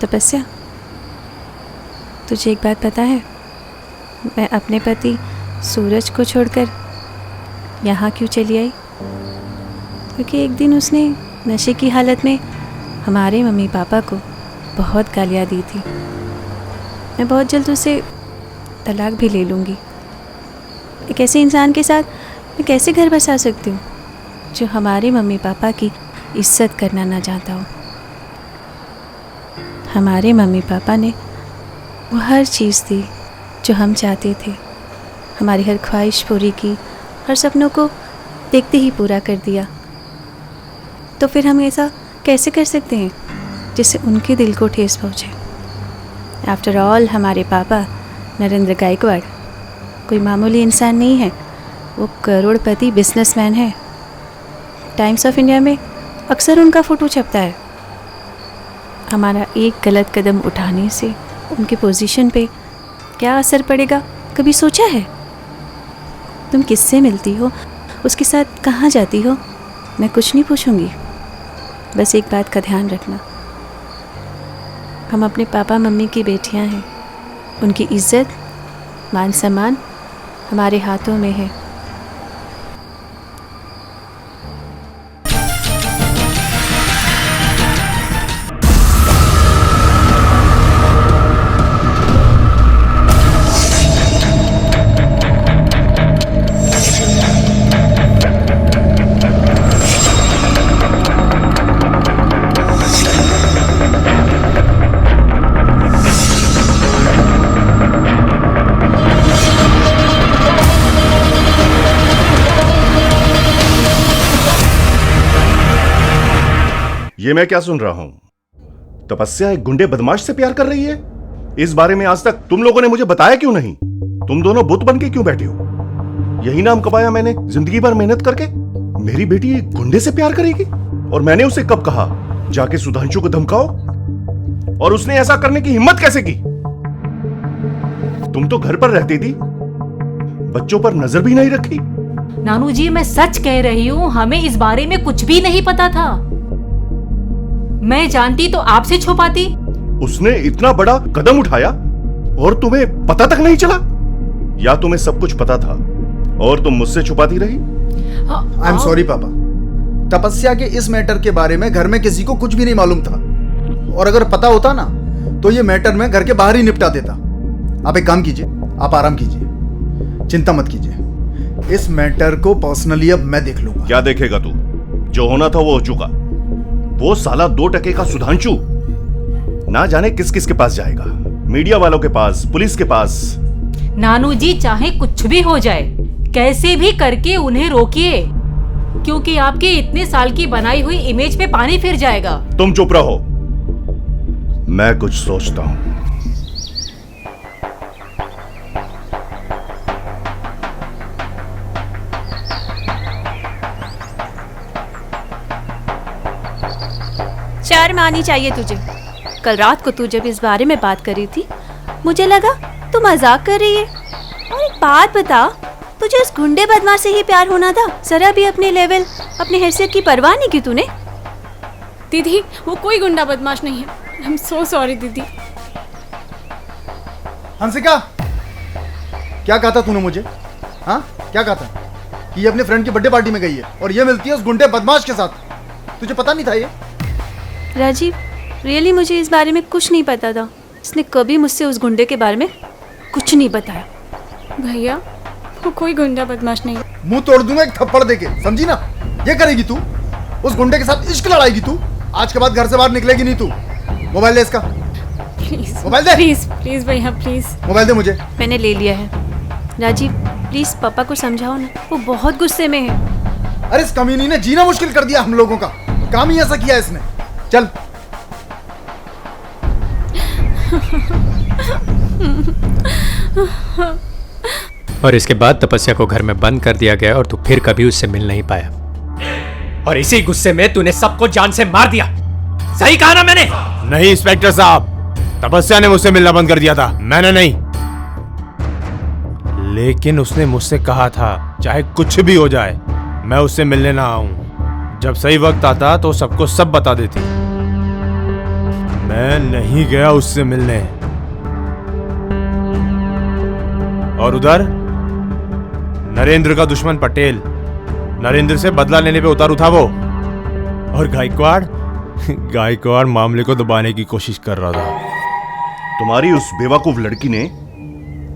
तपस्या, तुझे एक बात पता है, मैं अपने पति सूरज को छोड़कर यहाँ क्यों चली आई? क्योंकि एक दिन उसने नशे की हालत में हमारे मम्मी पापा को बहुत गालियाँ दी थी। मैं बहुत जल्द उसे तलाक भी ले लूँगी। एक ऐसे इंसान के साथ मैं कैसे घर बसा सकती हूँ जो हमारे मम्मी पापा की इज्जत करना ना चाहता हो। हमारे मम्मी पापा ने वो हर चीज़ दी जो हम चाहते थे, हमारी हर ख्वाहिश पूरी की, हर सपनों को देखते ही पूरा कर दिया। तो फिर हम ऐसा कैसे कर सकते हैं जिससे उनके दिल को ठेस पहुँचे? आफ्टर ऑल हमारे पापा नरेंद्र गायकवाड़ कोई मामूली इंसान नहीं है, वो करोड़पति बिजनेसमैन है। टाइम्स ऑफ इंडिया में अक्सर उनका फ़ोटो छपता है। हमारा एक गलत कदम उठाने से उनकी पोजीशन पे क्या असर पड़ेगा, कभी सोचा है? तुम किससे मिलती हो, उसके साथ कहाँ जाती हो, मैं कुछ नहीं पूछूंगी। बस एक बात का ध्यान रखना, हम अपने पापा मम्मी की बेटियां हैं। उनकी इज्जत मान सम्मान हमारे हाथों में है। ये मैं क्या सुन रहा हूं? तपस्या एक गुंडे बदमाश से प्यार कर रही है? इस बारे में आज तक तुम लोगों ने मुझे बताया क्यों नहीं? तुम दोनों बुत बन के क्यों बैठे हो? यही नाम कमाया मैंने जिंदगी भर मेहनत करके। मेरी बेटी एक गुंडे से प्यार करेगी? और मैंने उसे कब कहा जाके सुधांशु को धमकाओ? और उसने ऐसा करने की हिम्मत कैसे की? तुम तो घर पर रहती थी, बच्चों पर नजर भी नहीं रखी। नानू जी, मैं सच कह रही हूँ, हमें इस बारे में कुछ भी नहीं पता था। मैं जानती तो आपसे छुपाती। उसने इतना बड़ा कदम उठाया और तुम्हें पता तक नहीं चला? या तुम्हें सब कुछ पता था और तुम मुझसे छुपाती रही? आई एम सॉरी पापा, तपस्या के इस मैटर के बारे में घर में किसी को कुछ भी नहीं मालूम था, और अगर पता होता ना तो ये मैटर मैं घर के बाहर ही निपटा देता। आप एक काम कीजिए, आप आराम कीजिए, चिंता मत कीजिए। इस मैटर को पर्सनली अब मैं देख लूंगा। क्या देखेगा तू? जो होना था वो हो चुका। वो साला 2 टके का सुधांशु ना जाने किस किस के पास जाएगा, मीडिया वालों के पास, पुलिस के पास। नानू जी, चाहे कुछ भी हो जाए, कैसे भी करके उन्हें रोकिए, क्योंकि आपके इतने साल की बनाई हुई इमेज पे पानी फिर जाएगा। तुम चुप रहो, मैं कुछ सोचता हूं। शर्म आनी चाहिए तुझे। कल रात को तू जब इस बारे में बात कर रही थी, मुझे लगा तू मजाक कर रही है। और एक बात बता, तुझे उस गुंडे बदमाश से ही प्यार होना था? जरा भी अपने लेवल, अपनी हैसियत की परवाह नहीं की तूने? दीदी, वो कोई गुंडा बदमाश नहीं है। आई एम सो सॉरी दीदी। हंसिका, क्या कहा था तूने मुझे? हाँ, क्या कहा था? कि ये अपने फ्रेंड की बर्थडे पार्टी में गई है और ये मिलती है उस गुंडे बदमाश के साथ। तुझे पता नहीं था ये? राजीव, रियली मुझे इस बारे में कुछ नहीं पता था। इसने कभी मुझसे उस गुंडे के बारे में कुछ नहीं बताया। भैया, वो कोई गुंडा बदमाश नहीं है। मुंह तोड़ दूंगा एक थप्पड़ देके, समझी ना? ये करेगी तू? उस गुंडे के साथ इश्क लड़ाएगी तू? आज के बाद घर से बाहर निकलेगी नहीं तू। मोबाइल दे इसका। Please mobile they. Please please भैया, प्लीज मोबाइल दे मुझे। मैंने ले लिया है। राजीव, प्लीज पापा को समझाओ ना, वो बहुत गुस्से में है। अरे इस कमीनी ने जीना मुश्किल कर दिया हम लोगों का। काम ही ऐसा किया इसने। चल। और इसके बाद तपस्या को घर में बंद कर दिया गया और तू फिर कभी उससे मिल नहीं पाया। और इसी गुस्से में तूने सबको जान से मार दिया। सही कहा ना मैंने? नहीं इंस्पेक्टर साहब, तपस्या ने मुझसे मिलना बंद कर दिया था, मैंने नहीं। लेकिन उसने मुझसे कहा था चाहे कुछ भी हो जाए मैं उससे मिलने ना आऊं। जब सही वक्त आता तो सबको सब बता देती। मैं नहीं गया उससे मिलने। और उधर नरेंद्र का दुश्मन पटेल नरेंद्र से बदला लेने पे उतारू था वो। और गायकवाड़ मामले को दबाने की कोशिश कर रहा था। तुम्हारी उस बेवकूफ लड़की ने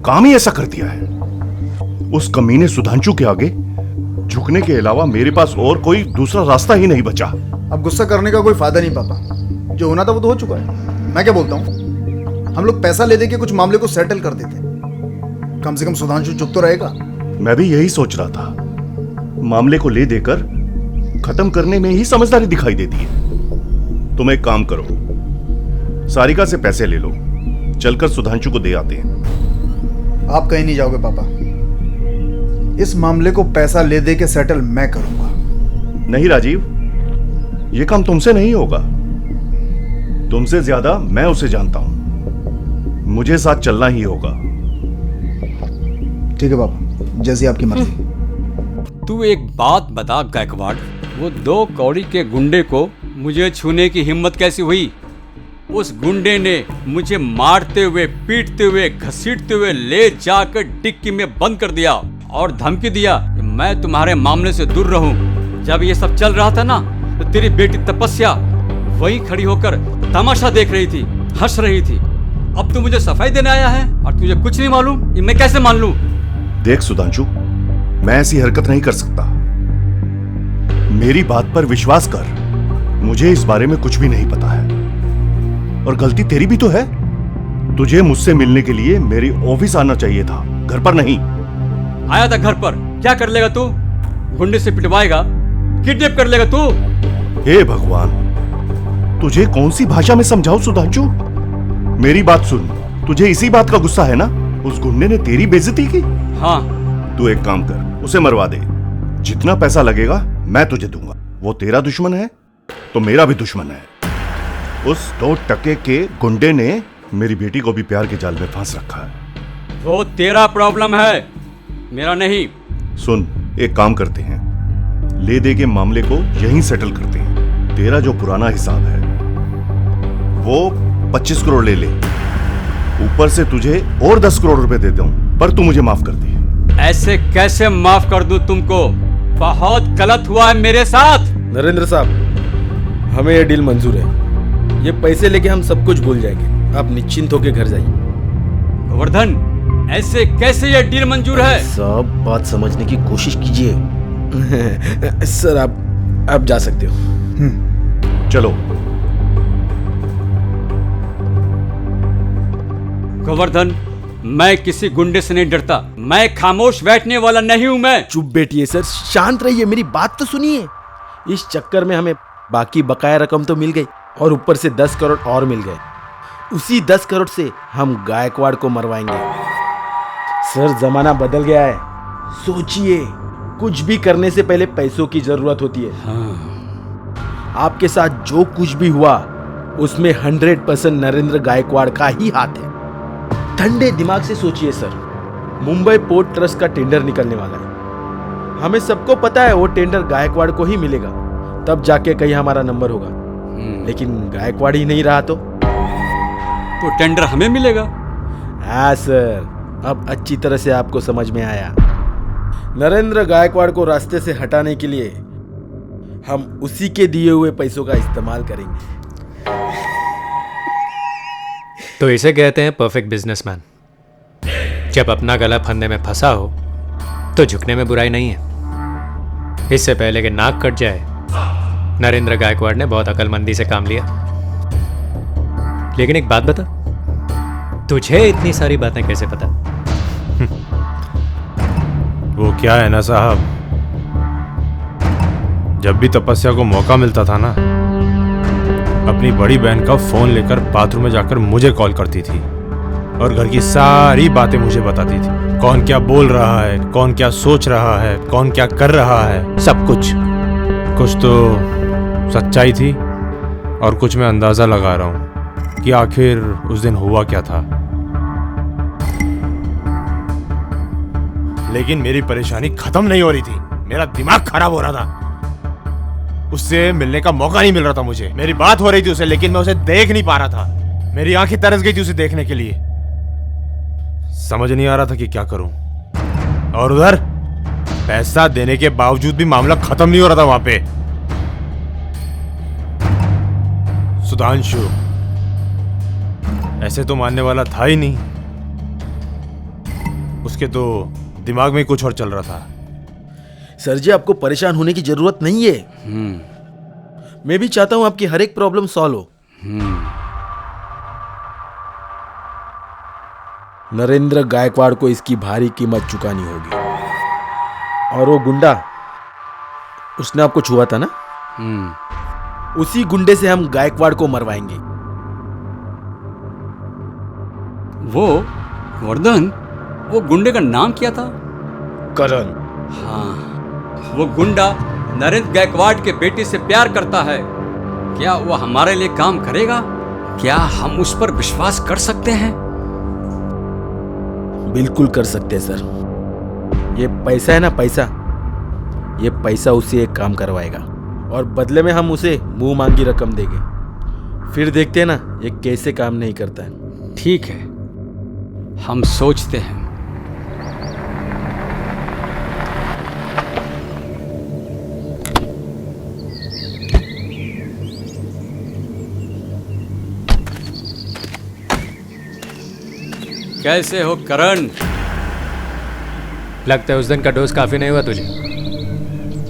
काम ही ऐसा कर दिया है। उस कमीने सुधांशु के आगे झुकने के अलावा मेरे पास और कोई दूसरा रास्ता ही नहीं बचा। अब गुस्सा करने का कोई फायदा नहीं पापा, जो होना था वो तो हो चुका है। मैं क्या बोलता हूँ, हम लोग पैसा ले दे के कुछ मामले को सेटल कर देते, कम से कम सुधांशु चुप तो रहेगा। मैं भी यही सोच रहा था। मामले को ले देकर खत्म करने में ही समझदारी दिखाई देती है। तुम एक काम करो, सारिका से पैसे ले लो, चलकर सुधांशु को दे आते हैं। आप कहीं नहीं जाओगे पापा, इस मामले को पैसा ले दे के सेटल मैं करूंगा। नहीं राजीव, यह काम तुमसे नहीं होगा। तुमसे ज्यादा मैं उसे जानता हूं। मुझे साथ चलना ही होगा। ठीक है पापा, जैसी आपकी मर्जी। तू एक बात बता गायकवाड़, वो 2 कौड़ी के गुंडे को मुझे छूने की हिम्मत कैसी हुई? उस गुंडे ने मुझे मारते हुए, पीटते हुए, घसीटते हुए ले जाकर डिक्की में बंद कर दिया और धमकी दिया कि मैं तुम्हारे मामले से दूर रहूं। जब ये सब चल रहा था ना, तो तेरी बेटी तपस्या वहीं खड़ी होकर तमाशा देख रही थी, हंस रही थी। अब तू मुझे सफाई देने आया है और तुझे कुछ नहीं मालूम? ये मैं कैसे मान लूं? देख सुधांशु, मैं ऐसी हरकत नहीं कर सकता। मेरी बात पर विश्वास कर। मुझे इस बारे में कुछ भी नहीं पता है, और गलती तेरी भी तो है। तुझे मुझसे मिलने के लिए मेरी ऑफिस आना चाहिए था, घर पर नहीं। आया था घर पर, क्या कर लेगा तू? गुंडे से पिटवाएगा, किडनैप कर लेगा तू? हे भगवान, तुझे कौन सी भाषा में समझाऊं सुधांशु? मेरी बात सुन, तुझे इसी बात का गुस्सा है ना? उस गुंडे ने तेरी बेइज्जती की। हाँ। तू एक काम कर, उसे मरवा दे। जितना पैसा लगेगा मैं तुझे दूंगा। वो तेरा दुश्मन है तो मेरा भी दुश्मन है। उस 2 टके के गुंडे ने मेरी बेटी को भी प्यार के जाल में फांस रखा है। वो तेरा प्रॉब्लम है, मेरा नहीं। सुन, एक काम करते हैं, ले दे के मामले को यहीं सेटल करते हैं। तेरा जो पुराना हिसाब है वो 25 करोड़ ले ले, ऊपर से तुझे और 10 करोड़ रुपए देता हूं, पर तू मुझे माफ कर दे। ऐसे कैसे माफ कर दूं तुमको? बहुत गलत हुआ है मेरे साथ। नरेंद्र साहब, हमें ये डील मंजूर है। ये पैसे लेके हम सब कुछ भूल जाएंगे। आप निश्चिंत होकर घर जाइए। गोवर्धन, ऐसे कैसे ये डील मंजूर है? सब बात समझने की कोशिश कीजिए। सर, आप जा सकते हो। चलो। गोवर्धन, मैं किसी गुंडे से नहीं डरता। मैं खामोश बैठने वाला नहीं हूं। मैं चुप बैठिए सर, शांत रहिए, मेरी बात तो सुनिए। इस चक्कर में हमें बाकी बकाया रकम तो मिल गई और ऊपर से 10 करोड़ और मिल गए। उसी 10 करोड़ से हम गायकवाड़ को मरवाएंगे। सर, जमाना बदल गया है। सोचिए, कुछ भी करने से पहले पैसों की जरूरत होती है। आपके साथ जो कुछ भी हुआ उसमें 100% नरेंद्र गायकवाड़ का ही हाथ है। ठंडे दिमाग से सोचिए सर, मुंबई पोर्ट ट्रस्ट का टेंडर निकलने वाला है। हमें सबको पता है वो टेंडर गायकवाड़ को ही मिलेगा, तब जाके कहीं हमारा नंबर होगा। लेकिन गायकवाड़ ही नहीं रहा तो टेंडर हमें मिलेगा। हाँ सर, अब अच्छी तरह से आपको समझ में आया। नरेंद्र गायकवाड़ को रास्ते से हटाने के लिए हम उसी के दिए हुए पैसों का इस्तेमाल करेंगे। तो इसे कहते हैं परफेक्ट बिजनेसमैन। जब अपना गला फंदे में फंसा हो तो झुकने में बुराई नहीं है। इससे पहले कि नाक कट जाए, नरेंद्र गायकवाड़ ने बहुत अकलमंदी से काम लिया। लेकिन एक बात बता, तुझे इतनी सारी बातें कैसे पता? वो क्या है ना साहब, जब भी तपस्या को मौका मिलता था ना, अपनी बड़ी बहन का फोन लेकर बाथरूम में जाकर मुझे कॉल करती थी और घर की सारी बातें मुझे बताती थी। कौन क्या बोल रहा है, कौन क्या सोच रहा है, कौन क्या कर रहा है, सब कुछ। कुछ तो सच्चाई थी और कुछ मैं अंदाजा लगा रहा हूं कि आखिर उस दिन हुआ क्या था। लेकिन मेरी परेशानी खत्म नहीं हो रही थी, मेरा दिमाग खराब हो रहा था। उससे मिलने का मौका नहीं मिल रहा था मुझे। मेरी बात हो रही थी उसे, लेकिन मैं उसे देख नहीं पा रहा था। मेरी आंखें तरस गई थी उसे देखने के लिए। समझ नहीं आ रहा था कि क्या करूं। और उधर पैसा देने के बावजूद भी मामला खत्म नहीं हो रहा था वहां पे। सुधांशु ऐसे तो मानने वाला था ही नहीं। उसके तो दिमाग में कुछ और चल रहा था। सर जी, आपको परेशान होने की जरूरत नहीं है। मैं भी चाहता हूं आपकी हर एक प्रॉब्लम सॉल्व हो। नरेंद्र गायकवाड़ को इसकी भारी कीमत चुकानी होगी। और वो गुंडा, उसने आपको छुआ था ना? उसी गुंडे से हम गायकवाड़ को मरवाएंगे। वो वर्धन, वो गुंडे का नाम क्या था? करण। हाँ, वो गुंडा नरेंद्र गायकवाड़ के बेटे से प्यार करता है। क्या वो हमारे लिए काम करेगा? क्या हम उस पर विश्वास कर सकते हैं? बिल्कुल कर सकते हैं सर। ये पैसा है ना, पैसा, ये पैसा उसे एक काम करवाएगा और बदले में हम उसे मुंह मांगी रकम देंगे। फिर देखते हैं ना ये कैसे काम नहीं करता है। ठीक है, हम सोचते हैं। कैसे हो करण? लगता है उस दिन का डोज काफी नहीं हुआ तुझे।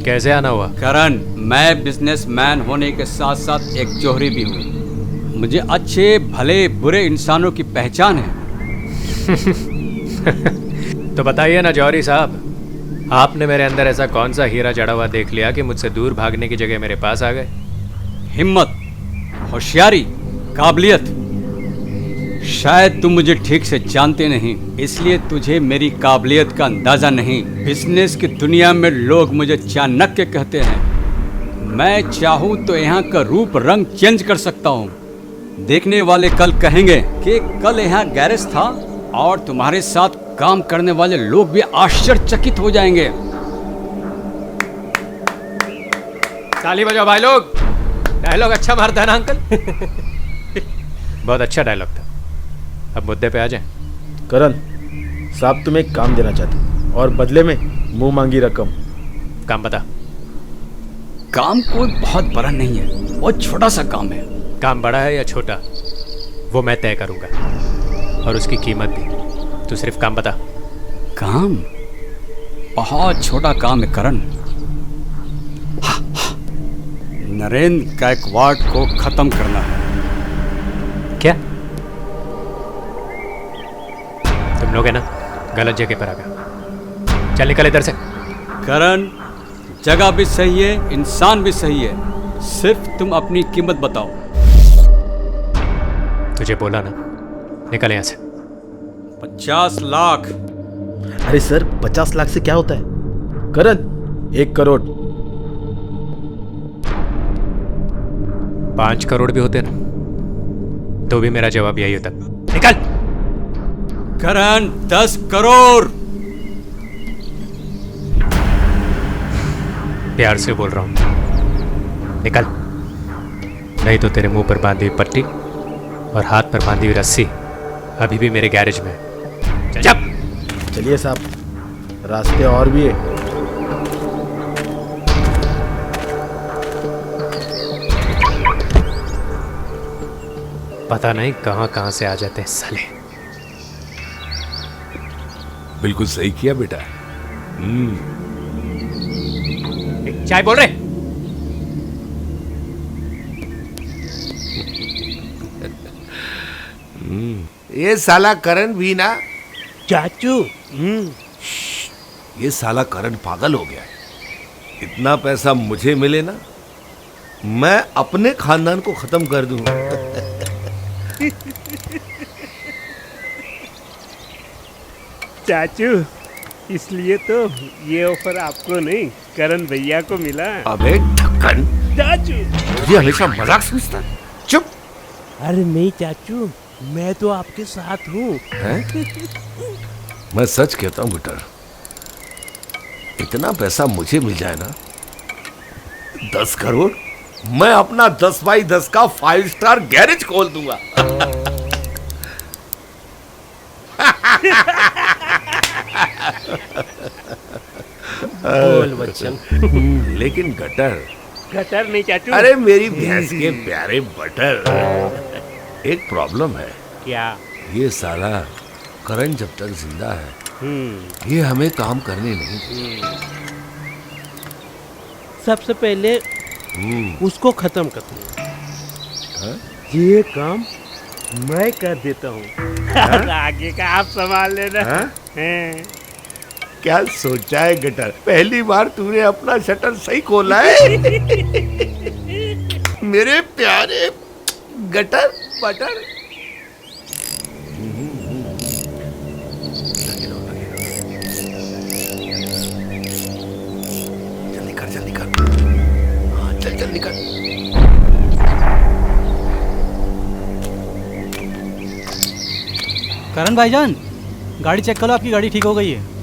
कैसे आना हुआ? करण, मैं बिजनेसमैन होने के साथ साथ एक जोहरी भी हूँ। मुझे अच्छे भले बुरे इंसानों की पहचान है। तो बताइए ना जौहरी साहब, आपने मेरे अंदर ऐसा कौन सा हीरा जड़ा हुआ देख लिया कि मुझसे दूर भागने की जगह मेरे पास आ गए? हिम्मत, होशियारी, काबिलियत। शायद तुम मुझे ठीक से जानते नहीं, इसलिए तुझे मेरी काबिलियत का अंदाजा नहीं। बिजनेस की दुनिया में लोग मुझे चाणक्य कहते हैं। मैं चाहूँ तो यहाँ का रूप रंग चेंज कर सकता हूँ। देखने वाले कल कहेंगे कि कल यहाँ गैरेज था, और तुम्हारे साथ काम करने वाले लोग भी आश्चर्यचकित हो जाएंगे। ताली बजाओ भाई लोग। डायलॉग अच्छा मारता है ना अंकल? बहुत अच्छा डायलॉग था। अब मुद्दे पे आ जाएं। करण साहब, तुम्हें एक काम देना चाहते हैं और बदले में मुंह मांगी रकम। काम बता। काम कोई बहुत बड़ा नहीं है, बहुत छोटा सा काम है। काम बड़ा है या छोटा वो मैं तय करूंगा, और उसकी कीमत भी। तू सिर्फ काम बता। काम बहुत छोटा काम है करण। नरेंद्र गायकवाड़ को खत्म करना है। क्या? तुम लोग है ना गलत जगह पर आ गए। चल निकल इधर से। करण, जगह भी सही है, इंसान भी सही है, सिर्फ तुम अपनी कीमत बताओ। तुझे बोला ना, निकल यहाँ से। 50 लाख। अरे सर, 50 लाख से क्या होता है? करण, 1 करोड़। 5 करोड़ भी होते ना तो भी मेरा जवाब यही होता। निकल। करण, 10 करोड़। प्यार से बोल रहा हूं, निकल। नहीं तो तेरे मुंह पर बांधी हुई पट्टी और हाथ पर बांधी हुई रस्सी अभी भी मेरे गैरेज में है। चल। चलिए साहब, रास्ते और भी है। पता नहीं कहां कहां से आ जाते हैं साले। बिल्कुल सही किया बेटा। चाय बोल रहे? ये साला करण भी ना। चाचू, ये साला करण पागल हो गया है। इतना पैसा मुझे मिले ना, मैं अपने खानदान को खत्म कर दूं। चाचू, इसलिए तो ये ऑफर आपको नहीं करण भैया को मिला। अबे ढक्कन, चाचू ये हमेशा मजाक समझता है। चुप। अरे नहीं चाचू, मैं तो आपके साथ हूँ। मैं सच कहता हूँ बेटा, इतना पैसा मुझे मिल जाए ना 10 करोड़? मैं अपना 10 बाई 10 का 5 स्टार गैरेज खोल दूंगा। बोल बच्चन। लेकिन गटर गटर नहीं चाचू। अरे मेरी भैंस के प्यारे बटर, एक प्रॉब्लम है। क्या? ये साला करण जब तक जिंदा है ये हमें काम करने नहीं देगा। सबसे पहले उसको खत्म करते हैं। ये काम मैं कर देता हूँ। आगे का आप संभाल लेना। हैं? क्या सोचा है गटर? पहली बार तूने अपना शटर सही खोला है। मेरे प्यारे गटर बटर। जल्दी कर जल्दी कर। हाँ चल जल्दी कर। करण भाईजान, गाड़ी चेक करो, आपकी गाड़ी ठीक हो गई है।